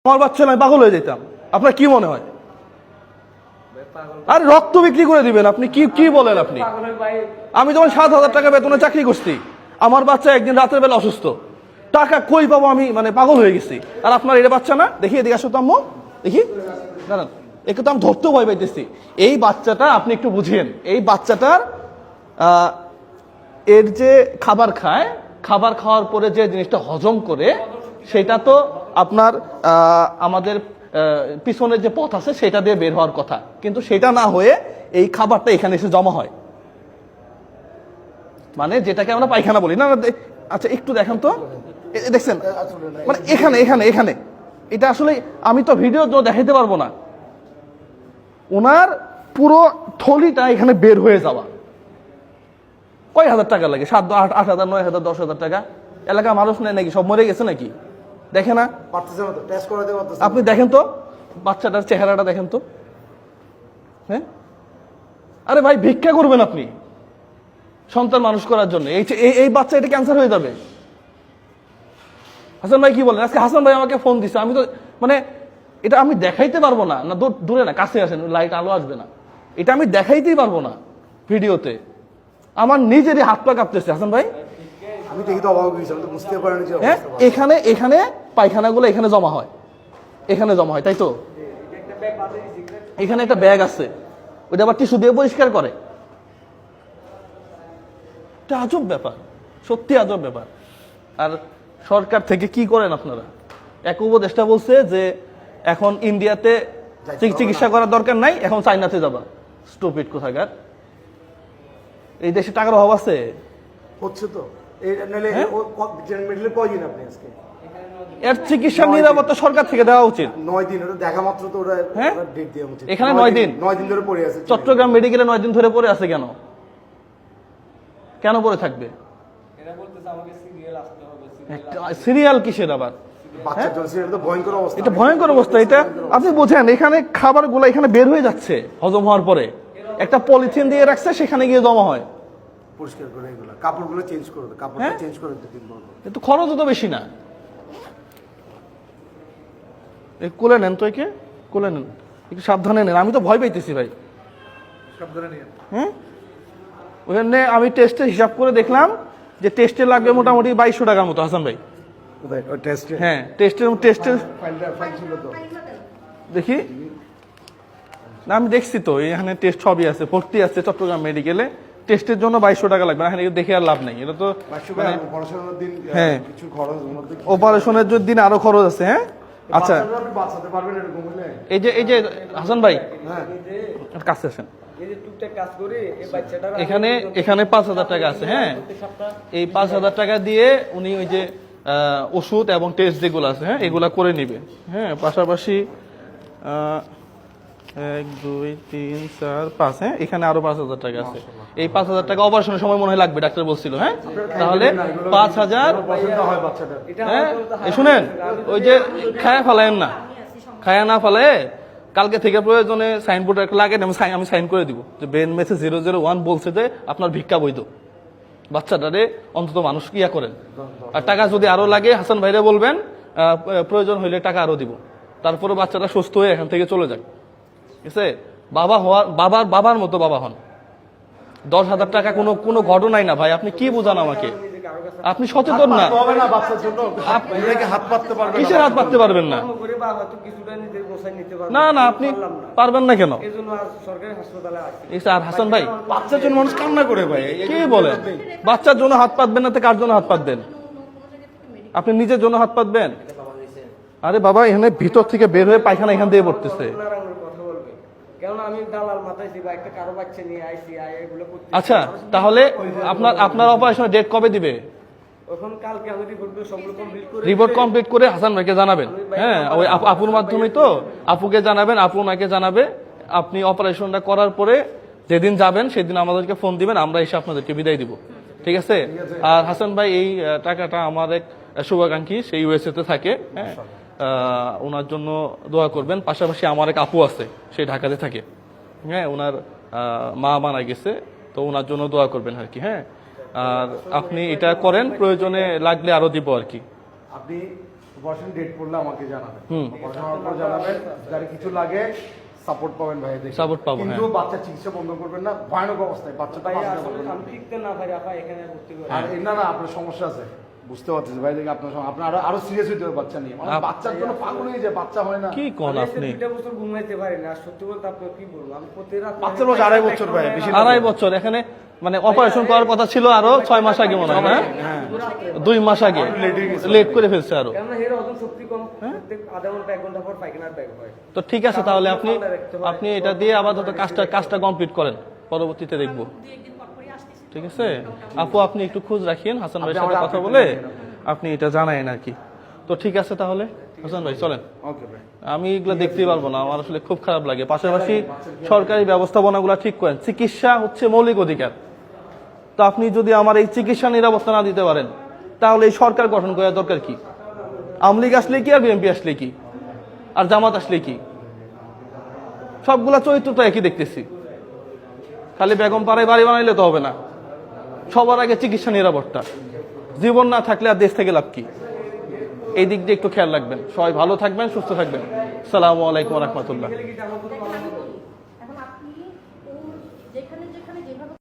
আমার বাচ্চা নয় পাগল হয়ে যেতাম। আপনার কি মনে হয়? আর রক্ত বিক্রি করে দিবেন আপনি? কি কি বলেন আপনি? আমি যখন 7,000 টাকা বেতনে চাকরি করছি, আমার বাচ্চা একদিন রাতের বেলা অসুস্থ, টাকা কই পাবো আমি? মানে পাগল হয়ে গেছি। আর আপনার এটা বাচ্চা না? দেখি এদিকে আসো তো আম্মু, দেখি দাঁড়ান, একে তো আমি ধরতেও ভয় পাইতেছি। এই বাচ্চাটা আপনি একটু বুঝিয়েন, এই বাচ্চাটার এর যে খাবার খায়, খাবার খাওয়ার পরে যে জিনিসটা হজম করে, সেটা তো আপনার আমাদের পিছনের যে পথ আছে সেটা দিয়ে বের হওয়ার কথা, কিন্তু সেটা না হয়ে এই খাবারটা এখানে এসে জমা হয়, মানে যেটাকে আমরা পায়খানা বলি না। আচ্ছা একটু দেখেন তো, দেখছেন মানে এখানে এখানে এখানে এটা আসলে আমি তো ভিডিও দেখাইতে পারবো না। ওনার পুরো থলিটা এখানে বের হয়ে যাওয়া। কয় হাজার টাকা লাগে? 7, 8, 8,000, 9,000, 10,000 টাকা? এলাকা মানুষ নেই নাকি? সব মরে গেছে নাকি? দেখে না? আপনি দেখেন তো বাচ্চাটার চেহারাটা দেখেন তো। হ্যাঁ, আরে ভাই ভিক্ষা করবেন আপনি সন্তান মানুষ করার জন্য? এই বাচ্চা এটা ক্যান্সার হয়ে যাবে। হাসান ভাই কি বলেন? আজকে হাসান ভাই আমাকে ফোন দিছে, আমি তো মানে এটা আমি দেখাইতে পারবো না। না দূরে না, কাছে আসেন, লাইট আলো আসবে না, এটা আমি দেখাইতেই পারবো না ভিডিওতে। আমার নিজেরই হাত পা কাঁপতেছে হাসান ভাই। আমি দেখি তো অবাক হয়েছি, আমি তো বুঝতে পারিনি যে হ্যাঁ, এখানে এখানে পায়খানাগুলো এখানে জমা হয়, এখানে জমা হয়, তাই তো? এখানে একটা ব্যাগ আছে, ওইটা আবার টিস্যু দিয়ে পরিষ্কার করে। এটা আজব ব্যাপার, সত্যি আজব ব্যাপার। আর সরকার থেকে কি করেন আপনারা? এক উপদেষ্টা বলছে যে এখন ইন্ডিয়াতে চিকিৎসা করার দরকার নাই, এখন চাইনাতে যাবা। স্টুপিড কোথাকার। এই দেশে টাকার অভাব আছে? হচ্ছে তো এই নালে মেডিকেল কয়দিন আপনি আজকে? এর চিকিৎসার নিরাপত্তা সরকার থেকে দেওয়া উচিত। 9 দিন, ওটা দেখা মাত্র তো ওরা ডেট দেওয়া উচিত। এখানে 9 দিন, 9 দিন ধরে পড়ে আছে। চট্টগ্রাম মেডিকেলে 9 দিন ধরে পড়ে আছে। কেন কেন পড়ে থাকবে? এরা বলতেছে আমাকে সিরিয়াল আসতে হবে। সিরিয়াল কিসের আবার? বাচ্চার জন্য এটা তো ভয়ঙ্কর অবস্থা। এটা ভয়ঙ্কর অবস্থা। এটা আপনি বোঝেন, এখানে খাবারগুলো এখানে বের হয়ে যাচ্ছে হজম হওয়ার পরে, একটা পলিথিন দিয়ে রাখছে, সেখানে গিয়ে জমা হয়। পরিষ্কার করে এগুলো, কাপড়গুলো চেঞ্জ করে দাও, কাপড়টা চেঞ্জ করে দিতে দিন বলবো। একটু খরচ তো বেশি না? কোলে নেন তো, একে কোলে নেন, একটু সাবধানে নেন। আমি তো ভয় পাইতেছি ভাই। সাবধানে নিয়ে। হ্যাঁ, ওখানে আমি টেস্টে হিসাব করে দেখলাম যে টেস্টে লাগবে মোটামুটি 2200 টাকার মতো। হাসান ভাই কোথায় ওই টেস্টে? হ্যাঁ, টেস্টের ফাইল ছিল তো দেখি না, আমি দেখছি তো এখানে টেস্ট সবই আছে, ভর্তি আছে চট্টগ্রাম মেডিকেলে। টেস্টের জন্য 2200 টাকা লাগবে। এখানে দেখে আর লাভ নেই, এটা তো অপারেশনের দিন হ্যাঁ কিছু খরচ মধ্যে অপারেশনের দিন আরো খরচ আছে। হ্যাঁ আচ্ছা, আপনি বাঁচাতে পারবেন এরকম হলে? এই যে হাসান ভাই হ্যাঁ, কাছে আসেন। এই যে টুকটাক কাজ করে এই বাচ্চাটার এখানে 5,000 টাকা আছে। হ্যাঁ, এই 5,000 টাকা দিয়ে উনি ওই যে ওষুধ এবং টেস্ট যেগুলো আছে, হ্যাঁ এগুলা করে নিবে। হ্যাঁ, পাশাপাশি 1, 2, 3, 4, 5, হ্যাঁ এখানে আরো 5,000 টাকা আছে। এই 5,000 টাকা অপারেশনের সময় মনে হয় লাগবে, ডাক্তার বলছিল। হ্যাঁ, তাহলে 5,000। হয় বাচ্চাটার। হ্যাঁ, শুনেন, ওই যে খায়া ফেলায়েন না, খায়া না ফেলায় কালকে থেকে প্রয়োজনে সাইনবোর্ড একটা লাগেন, আমি সাইন করে দিব যে বেন মেসে 001 বলছে যে আপনার ভিক্ষা বৈধ। বাচ্চাটারে অন্তত মানুষ ইয়া করেন। আর টাকা যদি আরো লাগে হাসান ভাইরে বলবেন, প্রয়োজন হইলে টাকা আরো দিব। তারপরে বাচ্চাটা সুস্থ হয়ে এখান থেকে চলে যাক। ঠিক আছে? বাবার মতো বাবা হন। 10,000 টাকা কোনো ঘটনাই না ভাই। আপনি কি বুঝান আমাকে? আপনি সচেতন না। বাচ্চার জন্য হাত পাততে পারবেন? কিসের হাত পাততে পারবেন না? করে বা হয়তো কিছুটা নিজের গোছায় নিতে পারবে না না, আপনি পারবেন না কেন? এজন্য আজ সরকারি হাসপাতালে আসছে। আর হাসান ভাই, বাচ্চার জন্য মানুষ কান্না করে ভাই। কি বলেন? বাচ্চার জন্য হাত পাতবেন না তো কার জন্য হাত পাতবেন? আপনি নিজের জন্য হাত পাতবেন? আরে বাবা, এখানে ভিতর থেকে বের হয়ে পায়খানা এখান দিয়ে পড়তেছে। কথা বলবে কেন? আমি দালাল মাথাইছি বা একটা কারো বাচ্চা নিয়ে আইছি, এগুলো করতে। আচ্ছা, তাহলে আপনার অপারেশনের ডেট কবে দিবে? এখন কালকে আমি রিপোর্ট কমপ্লিট করে হাসান ভাইকে জানাবেন। হ্যাঁ, ওই আপুর মাধ্যমে তো আপুকে জানাবেন, আপু ওনাকে জানাবে। আপনি অপারেশনটা করার পরে যেদিন যাবেন সেদিন আমাদেরকে ফোন দিবেন, আমরা এসে আপনাদেরকে বিদায় দিব। ঠিক আছে? আর হাসান ভাই, এই টাকাটা আমার এক শুভাকাঙ্ক্ষী, সেই ইউএসএ তে থাকে। হ্যাঁ, ওনার জন্য দোয়া করবেন। পাশাপাশি আমার এক আপু আছে, সেই ঢাকাতে থাকে। হ্যাঁ, ওনার মা মারা গেছে, তো ওনার জন্য দোয়া করবেন আর কি। হ্যাঁ, আর আপনি এটা করেন, প্রয়োজনে লাগলে আরো দিব আর কি। আপনি অপারেশন ডেট পড়লে আমাকে জানাবেন, হুম। অপারেশন পর জানাবেন, যারা কিছু লাগে সাপোর্ট পাবেন ভাই, দেখে Support পাবো, কিন্তু হ্যাঁ। বাচ্চা চিকিৎসা বন্ধ করবেন না, ভয়ানক অবস্থায় বাচ্চাটা ভাই বাঁচাতে আসলে পারবেন না। আমি টিকতে না পারি আপা এখানে ভর্তি করে আর না না আপনার সমস্যা আছে, বুঝতে পারছি ভাই, দেখে আপনার আরো সিরিয়াস হইতে হবে বাচ্চা নিয়ে, মানে বাচ্চার জন্য পাগল হয়ে যায়, বাচ্চা হয় না। কি কোন আমি আপনি 2টা বছর ঘুমাইতে পারি না, আর সত্যি বলতে আপনাকে কি বলবো, আমি প্রতি রাত বাচ্চার বয়স 2.5 বছর ভাই, বেশি না। 2.5 বছর এখানে মানে অপারেশন করার কথা ছিল আরো 6 মাস আগে মনে হয়, হ্যাঁ হ্যাঁ 2 মাস আগে লেট করে ফেলছে আরো। কেননা হের ওজন শক্তি কম, প্রত্যেক আধা ঘন্টা 1 ঘন্টা পর পায়খানার ব্যাগ হয়। তো ঠিক আছে, তাহলে আপনি এটা দিয়ে আপাতত কাজটা কমপ্লিট করেন, পরবর্তীতে দেখবো। ঠিক আছে আপু, আপনি একটু খোঁজ রাখিয়েন হাসান ভাইয়ের সাথে কথা বলে আপনি এটা জানায়েন আর কি। তো ঠিক আছে তাহলে হাসান ভাই চলেন, ওকে ভাই। আমি এগুলো দেখতেই পারবো না, আমার আসলে খুব খারাপ লাগে। পাশাপাশি সরকারি ব্যবস্থাপনাগুলো ঠিক করেন, চিকিৎসা হচ্ছে মৌলিক অধিকার। তো আপনি যদি আমার এই চিকিৎসা নিরাপত্তা না দিতে পারেন তাহলে এই সরকার গঠন করার দরকার কি? আওয়ামী লীগ আসলে কি আর বিএনপি আসলে কি আর জামাত আসলে কি? সবগুলা চরিত্র তো একই দেখতেছি। খালি বেগম পাড়ায় বাড়ি বানাইলে তো হবে না, সবার আগে চিকিৎসা নিরাপত্তা। জীবন না থাকলে আর দেশ থেকে লাভ কি? এই দিক দিয়ে একটু খেয়াল রাখবেন। সবাই ভালো থাকবেন, সুস্থ থাকবেন। আসসালামু আলাইকুম রহমতুল্লাহ। এখন আপনি যেখানে যেভাবে